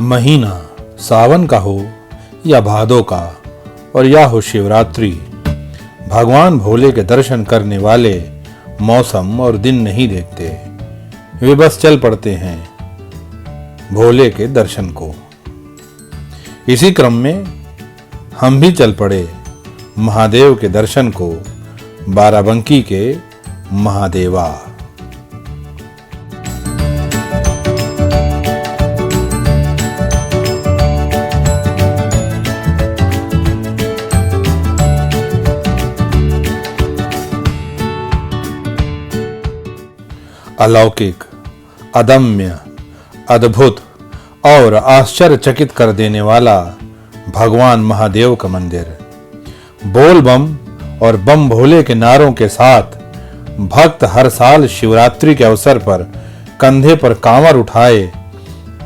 महीना सावन का हो या भादों का और या हो शिवरात्रि, भगवान भोले के दर्शन करने वाले मौसम और दिन नहीं देखते, वे बस चल पड़ते हैं भोले के दर्शन को। इसी क्रम में हम भी चल पड़े महादेव के दर्शन को, बाराबंकी के महादेवा। अलौकिक, अदम्य, अद्भुत और आश्चर्यचकित कर देने वाला भगवान महादेव का मंदिर। बोल बम और बम भोले के नारों के साथ भक्त हर साल शिवरात्रि के अवसर पर कंधे पर कांवर उठाए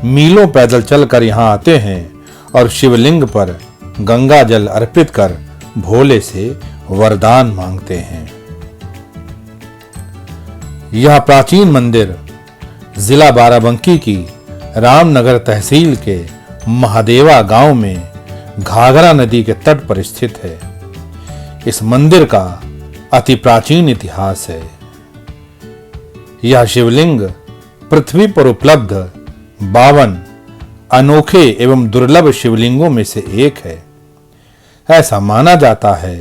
मीलों पैदल चलकर यहाँ आते हैं और शिवलिंग पर गंगा जल अर्पित कर भोले से वरदान मांगते हैं। यह प्राचीन मंदिर जिला बाराबंकी की रामनगर तहसील के महादेवा गांव में घाघरा नदी के तट पर स्थित है। इस मंदिर का अति प्राचीन इतिहास है। यह शिवलिंग पृथ्वी पर उपलब्ध 52 अनोखे एवं दुर्लभ शिवलिंगों में से एक है। ऐसा माना जाता है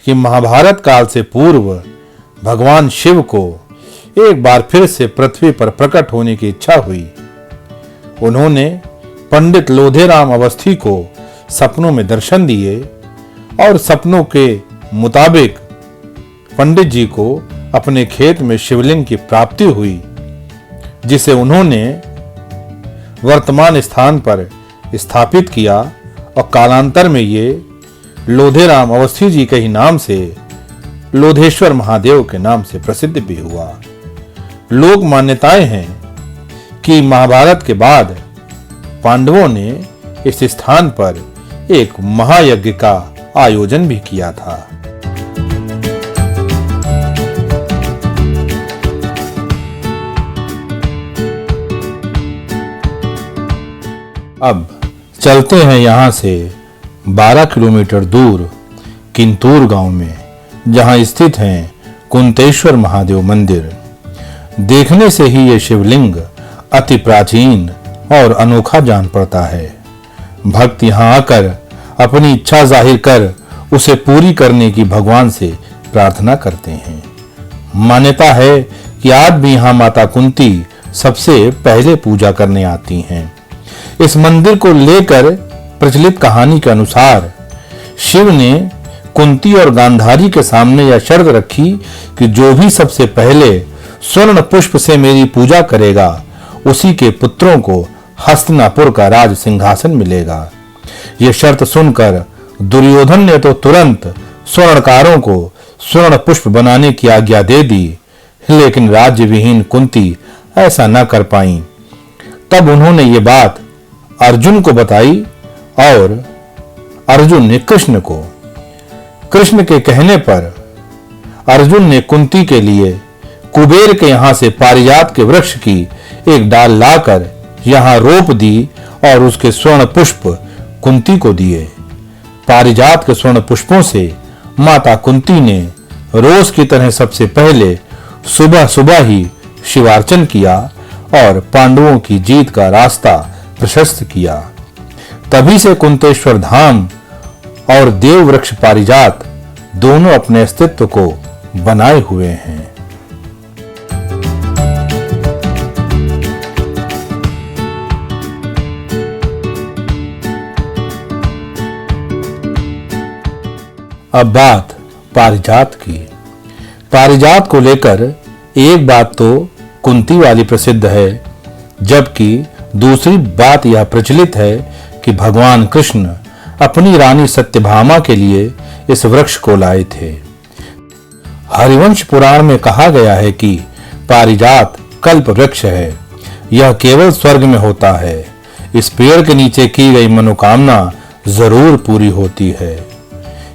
कि महाभारत काल से पूर्व भगवान शिव को एक बार फिर से पृथ्वी पर प्रकट होने की इच्छा हुई। उन्होंने पंडित लोधेराम अवस्थी को सपनों में दर्शन दिए और सपनों के मुताबिक पंडित जी को अपने खेत में शिवलिंग की प्राप्ति हुई, जिसे उन्होंने वर्तमान स्थान पर स्थापित किया और कालांतर में ये लोधेराम अवस्थी जी के ही नाम से लोधेश्वर महादेव के नाम से प्रसिद्ध भी हुआ। लोक मान्यताएं हैं कि महाभारत के बाद पांडवों ने इस स्थान पर एक महायज्ञ का आयोजन भी किया था। अब चलते हैं यहां से 12 किलोमीटर दूर किंतूर गांव में, जहां स्थित है कुंतेश्वर महादेव मंदिर। देखने से ही ये शिवलिंग अति प्राचीन और अनोखा जान पड़ता है। भक्त यहाँ आकर अपनी इच्छा जाहिर कर उसे पूरी करने की भगवान से प्रार्थना करते हैं। मान्यता है कि आज भी यहाँ माता कुंती सबसे पहले पूजा करने आती हैं। इस मंदिर को लेकर प्रचलित कहानी के अनुसार शिव ने कुंती और गांधारी के सामने यह शर्त रखी कि जो भी सबसे पहले स्वर्ण पुष्प से मेरी पूजा करेगा, उसी के पुत्रों को हस्तिनापुर का राज सिंहासन मिलेगा। यह शर्त सुनकर दुर्योधन ने तो तुरंत स्वर्णकारों को स्वर्ण पुष्प बनाने की आज्ञा दे दी, लेकिन राज्य विहीन कुंती ऐसा न कर पाई। तब उन्होंने ये बात अर्जुन को बताई और अर्जुन ने कृष्ण को। कृष्ण के कहने पर अर्जुन ने कुंती के लिए कुबेर के यहां से पारिजात के वृक्ष की एक डाल लाकर यहां रोप दी और उसके स्वर्ण पुष्प कुंती को दिए। पारिजात के स्वर्ण पुष्पों से माता कुंती ने रोज की तरह सबसे पहले सुबह सुबह ही शिवार्चन किया और पांडवों की जीत का रास्ता प्रशस्त किया। तभी से कुंतेश्वर धाम और देव वृक्ष पारिजात दोनों अपने अस्तित्व को बनाए हुए हैं। अब बात पारिजात की। पारिजात को लेकर एक बात तो कुंती वाली प्रसिद्ध है, जबकि दूसरी बात यह प्रचलित है कि भगवान कृष्ण अपनी रानी सत्यभामा के लिए इस वृक्ष को लाए थे। हरिवंश पुराण में कहा गया है कि पारिजात कल्प वृक्ष है, यह केवल स्वर्ग में होता है। इस पेड़ के नीचे की गई मनोकामना जरूर पूरी होती है।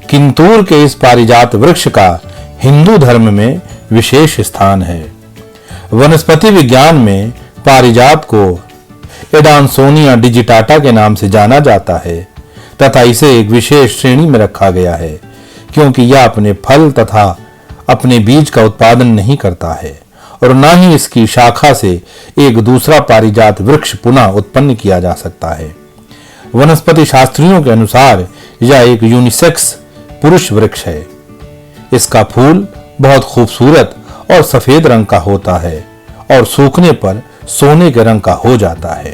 किंतूर के इस पारिजात वृक्ष का हिंदू धर्म में विशेष स्थान है। वनस्पति विज्ञान में पारिजात को एडानसोनिया डिजिटाटा के नाम से जाना जाता है तथा इसे एक विशेष श्रेणी में रखा गया है क्योंकि यह अपने फल तथा अपने बीज का उत्पादन नहीं करता है और न ही इसकी शाखा से एक दूसरा पारिजात वृक्ष पुनः उत्पन्न किया जा सकता है। वनस्पति शास्त्रियों के अनुसार यह एक यूनिसेक्स पुरुष वृक्ष है। इसका फूल बहुत खूबसूरत और सफेद रंग का होता है और सूखने पर सोने के रंग का हो जाता है।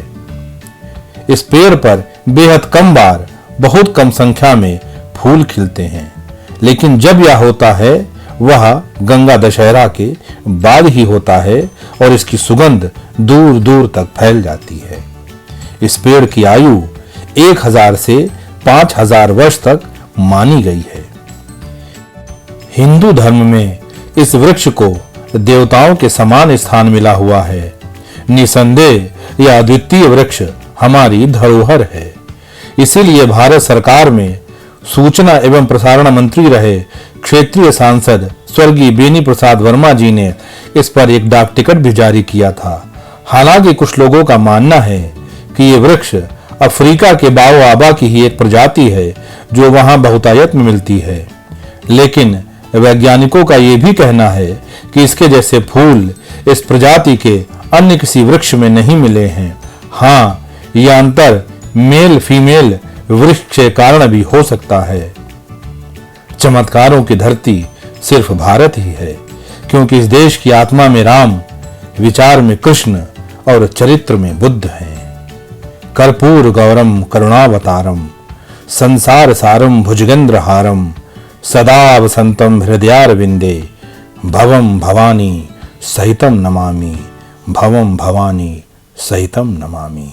इस पेड़ पर बेहद कम बार बहुत कम संख्या में फूल खिलते हैं, लेकिन जब यह होता है वह गंगा दशहरा के बाद ही होता है और इसकी सुगंध दूर दूर तक फैल जाती है। इस पेड़ की आयु 1000 से 5000 वर्ष तक मानी गई है। हिंदू धर्म में इस वृक्ष को देवताओं के समान स्थान मिला हुआ है। निसंदेह यह अद्वितीय वृक्ष हमारी धरोहर है। इसीलिए भारत सरकार में सूचना एवं प्रसारण मंत्री रहे क्षेत्रीय सांसद स्वर्गीय बेनी प्रसाद वर्मा जी ने इस पर एक डाक टिकट भी जारी किया था। हालांकि कुछ लोगों का मानना है कि ये वृक्ष अफ्रीका के बाओआबा की ही एक प्रजाति है जो वहां बहुतायत में मिलती है, लेकिन वैज्ञानिकों का यह भी कहना है कि इसके जैसे फूल इस प्रजाति के अन्य किसी वृक्ष में नहीं मिले हैं। हाँ, यह अंतर मेल फीमेल वृक्ष के कारण भी हो सकता है। चमत्कारों की धरती सिर्फ भारत ही है, क्योंकि इस देश की आत्मा में राम, विचार में कृष्ण और चरित्र में बुद्ध हैं। कर्पूर गौरम करुणावतारम संसार सारम भुजगेंद्र हारम सदा वसंतम हृदयारविंदे भवम भवानी सहितम नमामि भवम भवानी सहितम नमामि।